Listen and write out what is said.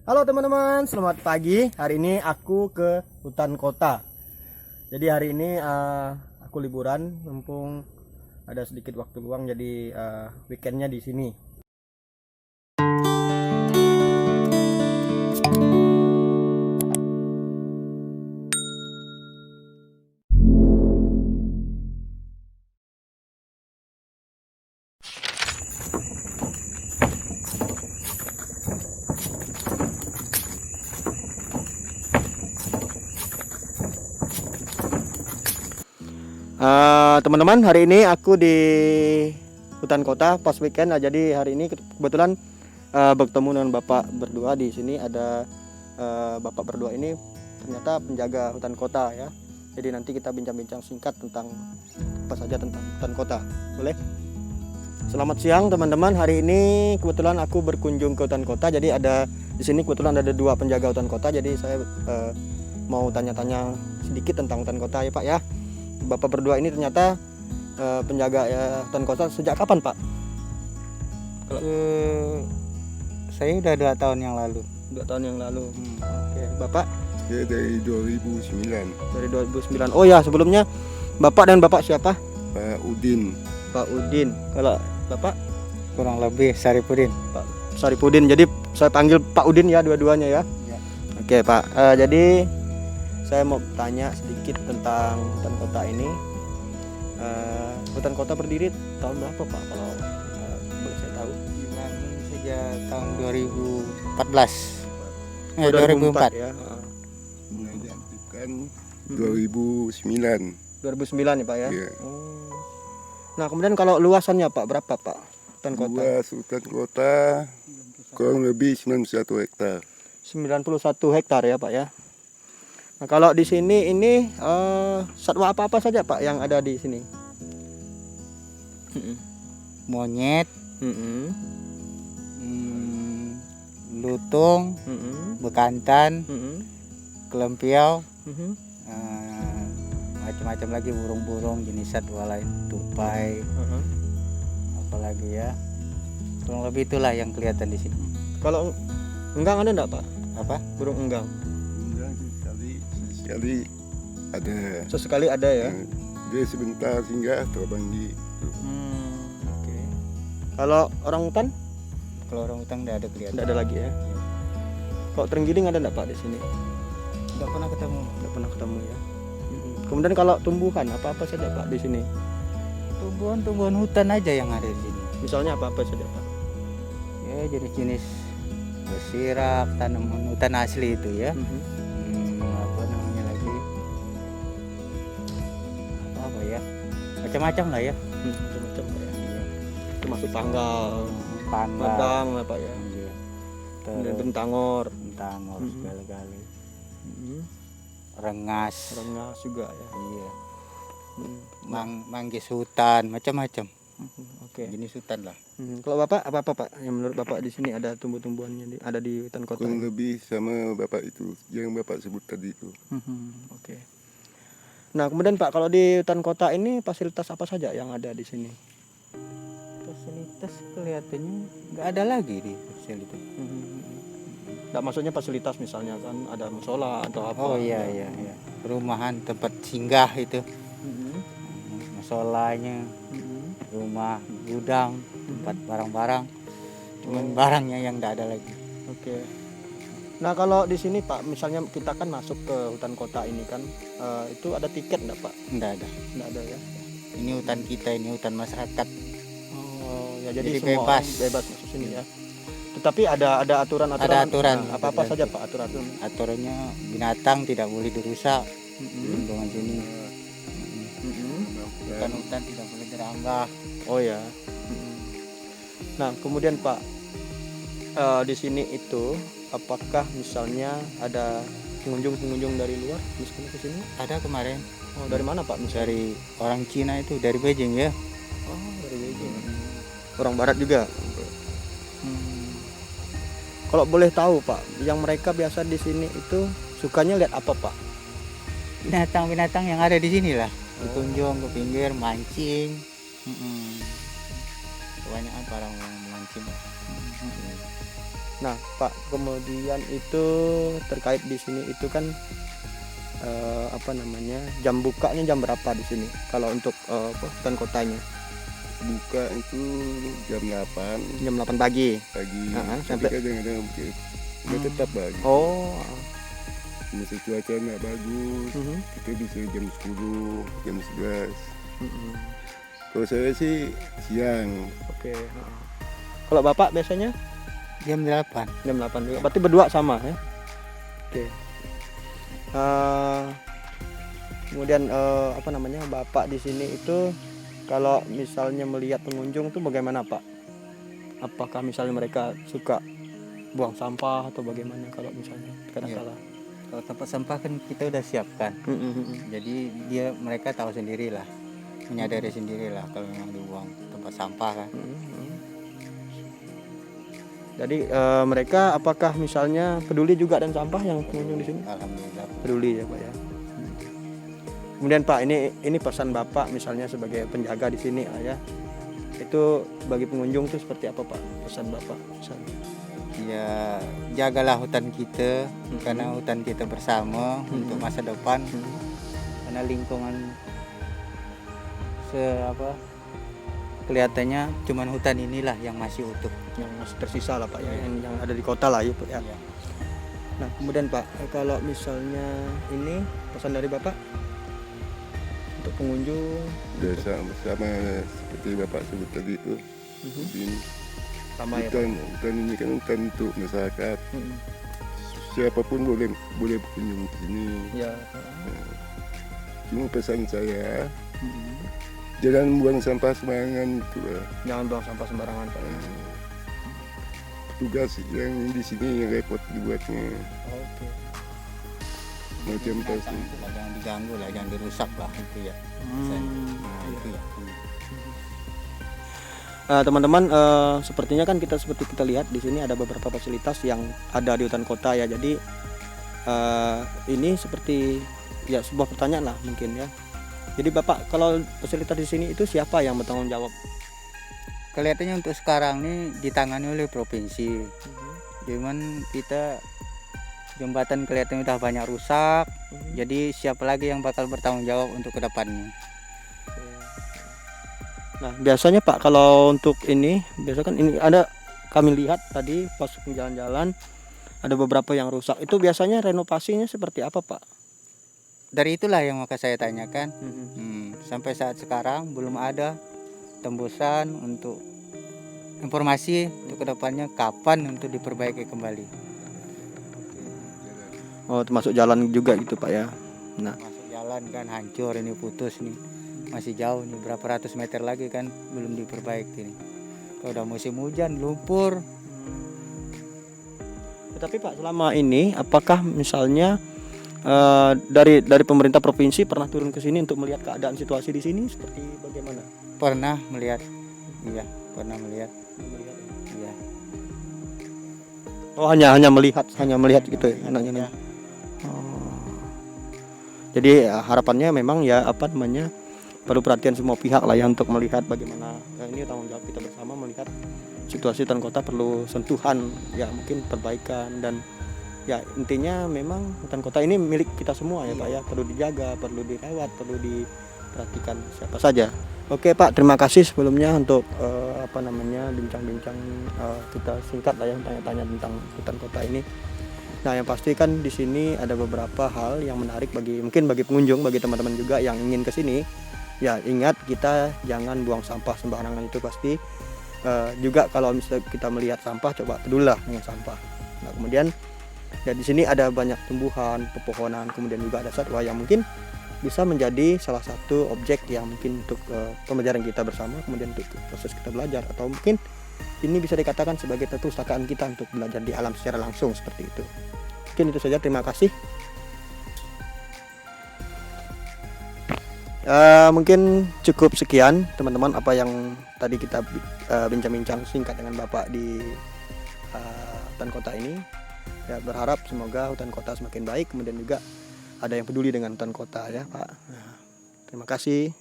Halo teman-teman, selamat pagi. Hari ini aku ke hutan kota. Jadi hari ini aku liburan, mumpung ada sedikit waktu luang, jadi weekendnya di sini. Teman-teman, hari ini aku di hutan kota pas weekend. Jadi hari ini kebetulan bertemu dengan bapak berdua di sini. Ada bapak berdua ini ternyata penjaga hutan kota ya. Jadi nanti kita bincang-bincang singkat tentang apa saja tentang hutan kota. Boleh? Selamat siang teman-teman. Hari ini kebetulan aku berkunjung ke hutan kota. Jadi ada di sini kebetulan ada dua penjaga hutan kota. Jadi saya mau tanya-tanya sedikit tentang hutan kota ya Pak ya. Bapak berdua ini ternyata penjaga hutan kota sejak kapan Pak? Saya udah 2 tahun yang lalu. 2 tahun yang lalu. Oke, Bapak? Ya dari 2009. Dari 2009. Oh ya, sebelumnya Bapak dan Bapak siapa? Pak Udin. Pak Udin. Kalau Bapak? Kurang lebih Saripudin. Pak Saripudin. Jadi saya panggil Pak Udin ya dua-duanya ya. Ya. Oke Pak. Jadi saya mau tanya sedikit tentang hutan kota ini. Hutan kota berdiri tahun berapa Pak? Kalau boleh saya tahu? Dibangun sejak tahun 2014. Oh, 2004. ya. Mulai diaktifkan 2009. 2009 ya Pak ya. Iya. Oh. Nah kemudian kalau luasannya Pak berapa Pak? Hutan kota. Luas hutan kota kurang lebih 91 hektar. 91 hektar ya Pak ya. Nah kalau di sini ini satwa apa saja Pak yang ada di sini? Monyet, Mm-mm. lutung, Mm-mm. bekantan, Mm-mm. kelempiau, Mm-mm. macam-macam lagi burung-burung jenis satwa lain, tupai, Uh-huh. apalagi ya. Kurang lebih itulah yang kelihatan di sini. Kalau enggang ada enggak Pak? Apa? Burung enggang. Kemudian sekali ada. Sesekali ada ya. Dia sebentar singgah terbang di. Oke. Kalau orang hutan Kalau orang hutan nggak ada kelihatan. enggak ada lagi ya. Kalau terenggiling ada enggak Pak di sini? Nggak pernah ketemu. Enggak pernah ketemu ya. Kemudian kalau tumbuhan apa-apa saja Pak di sini? Tumbuhan hutan aja yang ada di sini. Misalnya apa-apa saja Pak? Ya jenis-jenis bersirak, tanaman hutan asli itu ya. Apa namanya lagi? Apa ya? Macam-macam lah ya. Macam-macam Pak ya. Termasuk tanggal, Panda, madang lah Pak ya. iya. Kemudian Terus bentangor, tangor segala-gali. mm-hmm. Rengas. rengas juga ya. Iya. Mm. Manggis hutan, macam-macam. Oke. Jenis hutan lah. Kalau Bapak apa Pak? Yang menurut Bapak di sini ada tumbuh-tumbuhannya ada di hutan kota? Kurang lebih sama bapak itu yang bapak sebut tadi itu. Oke. Nah kemudian Pak kalau di hutan kota ini fasilitas apa saja yang ada di sini? Fasilitas kelihatannya nggak ada lagi di fasilitas. Nggak maksudnya fasilitas misalnya kan ada musola atau apa? Oh iya. Perumahan tempat singgah itu. Musolanya, rumah, gudang, tempat barang-barang. Cuman barangnya yang nggak ada lagi. Oke. Nah kalau di sini Pak, misalnya kita kan masuk ke hutan kota ini kan, itu ada tiket nggak Pak? Nggak ada. Nggak ada ya. Ini hutan kita, ini hutan masyarakat. Oh ya jadi, Jadi semua bebas. orang bebas masuk sini ya. Tetapi ada aturan. Ada aturan. Nah, apa saja Pak aturan? Aturannya binatang tidak boleh dirusak. Lingkungan sini. Hutan-hutan tidak boleh dirambah. Oh ya. Nah kemudian Pak, di sini itu apakah misalnya ada pengunjung dari luar misalnya ke sini? Ada kemarin Oh, dari mana Pak? Misalnya? dari orang Cina itu, dari Beijing ya. Oh dari Beijing. Orang Barat juga. Kalau boleh tahu Pak, yang mereka biasa di sini itu sukanya lihat apa Pak? Binatang-binatang yang ada di sini lah. Dikunjung ke pinggir, mancing. Kebanyakan para orang mancing. Nah Pak, kemudian itu terkait di sini itu kan apa namanya, jam bukanya jam berapa di sini kalau untuk hutan kotanya? Buka itu jam 8 Jam 8 pagi. pagi. Sampai- Tapi kadang-kadang dia tetap pagi. Oh. Masa cuaca nggak bagus, Mhm. kita bisa jam 10, jam 11. Mhm. Kalau saya sih siang. Oke. Kalau Bapak biasanya Jam 8. jam 8 juga. Berarti berdua sama ya? Oke. Kemudian apa namanya, Bapak di sini itu kalau misalnya melihat pengunjung tuh bagaimana Pak? Apakah misalnya mereka suka buang sampah atau bagaimana kalau misalnya kadang-kala? Kalau tempat sampah kan kita udah siapkan. Jadi mereka tahu sendirilah, menyadari sendirilah kalau memang dibuang tempat sampah kan. Jadi mereka apakah misalnya peduli juga dan sampah yang pengunjung di sini? Alhamdulillah. Peduli ya Pak ya. Kemudian Pak, ini pesan Bapak misalnya sebagai penjaga di sini ya. Itu bagi pengunjung itu seperti apa Pak? Pesan Bapak pesan. Ya jagalah hutan kita, karena hutan kita bersama untuk masa depan. Karena lingkungan kelihatannya cuman hutan inilah yang masih utuh, Yang masih tersisa lah Pak ya, yang ada di kota lah ya Pak ya. Nah kemudian Pak, kalau misalnya ini pesan dari Bapak untuk pengunjung Udah sama seperti Bapak sebut tadi itu. Ini sama ya Pak. hutan ini kan hutan untuk masyarakat. Siapapun boleh berkunjung ke sini. Ya. Cuma pesan saya, jangan buang sampah sembarangan itu lah. Jangan buang sampah sembarangan Pak. Tugas yang di sini yang repot dibuatnya. Oke. Macam pasti. jangan diganggu lah, jangan dirusak lah itu ya. Nah, itu ya. Teman-teman, sepertinya kan seperti kita lihat di sini ada beberapa fasilitas yang ada di hutan kota ya. Jadi ini seperti ya sebuah pertanyaan lah mungkin ya. Jadi Bapak, kalau fasilitas di sini itu siapa yang bertanggung jawab? Kelihatannya untuk sekarang ini ditangani oleh provinsi. Cuman kita jembatan kelihatannya udah banyak rusak. Jadi siapa lagi yang bakal bertanggung jawab untuk kedepannya? Nah biasanya Pak, kalau untuk ini biasa kan ini ada, kami lihat tadi pas jalan-jalan ada beberapa yang rusak. Itu biasanya renovasinya seperti apa Pak? Dari itulah yang maka saya tanyakan. Sampai saat sekarang belum ada tembusan untuk informasi untuk kedepannya kapan untuk diperbaiki kembali. Oh termasuk jalan juga gitu Pak ya. Nah Masuk jalan kan hancur ini, putus nih, masih jauh nih, berapa ratus meter lagi kan belum diperbaiki nih. Kalau udah musim hujan lumpur. Tetapi Pak, selama ini apakah misalnya dari pemerintah provinsi pernah turun ke sini untuk melihat keadaan situasi di sini seperti bagaimana? Pernah melihat, iya pernah melihat, iya. Oh hanya melihat gitu ya anaknya. Ya. Oh. Jadi harapannya memang ya apa namanya, perlu perhatian semua pihak lah ya untuk melihat bagaimana ini tanggung jawab kita bersama, melihat situasi hutan kota perlu sentuhan ya, mungkin perbaikan, dan ya intinya memang hutan kota ini milik kita semua ya Pak ya, perlu dijaga, perlu dirawat, perlu diperhatikan siapa saja. Oke Pak, terima kasih sebelumnya untuk apa namanya bincang-bincang kita singkat lah yang tanya-tanya tentang hutan kota ini. Nah yang pasti kan di sini ada beberapa hal yang menarik bagi pengunjung, bagi teman-teman juga yang ingin ke sini. Ya ingat, kita jangan buang sampah sembarangan, itu pasti. Juga kalau misalnya kita melihat sampah, coba pedulilah dengan sampah. Nah kemudian ya di sini ada banyak tumbuhan, pepohonan, kemudian juga ada satwa yang mungkin bisa menjadi salah satu objek yang mungkin untuk pembelajaran kita bersama, kemudian untuk proses kita belajar, atau mungkin ini bisa dikatakan sebagai perpustakaan kita untuk belajar di alam secara langsung seperti itu. Mungkin itu saja, terima kasih. Mungkin cukup sekian teman-teman apa yang tadi kita bincang-bincang singkat dengan Bapak di hutan kota ini. Ya, berharap semoga hutan kota semakin baik, kemudian juga ada yang peduli dengan hutan kota ya Pak. Nah, terima kasih.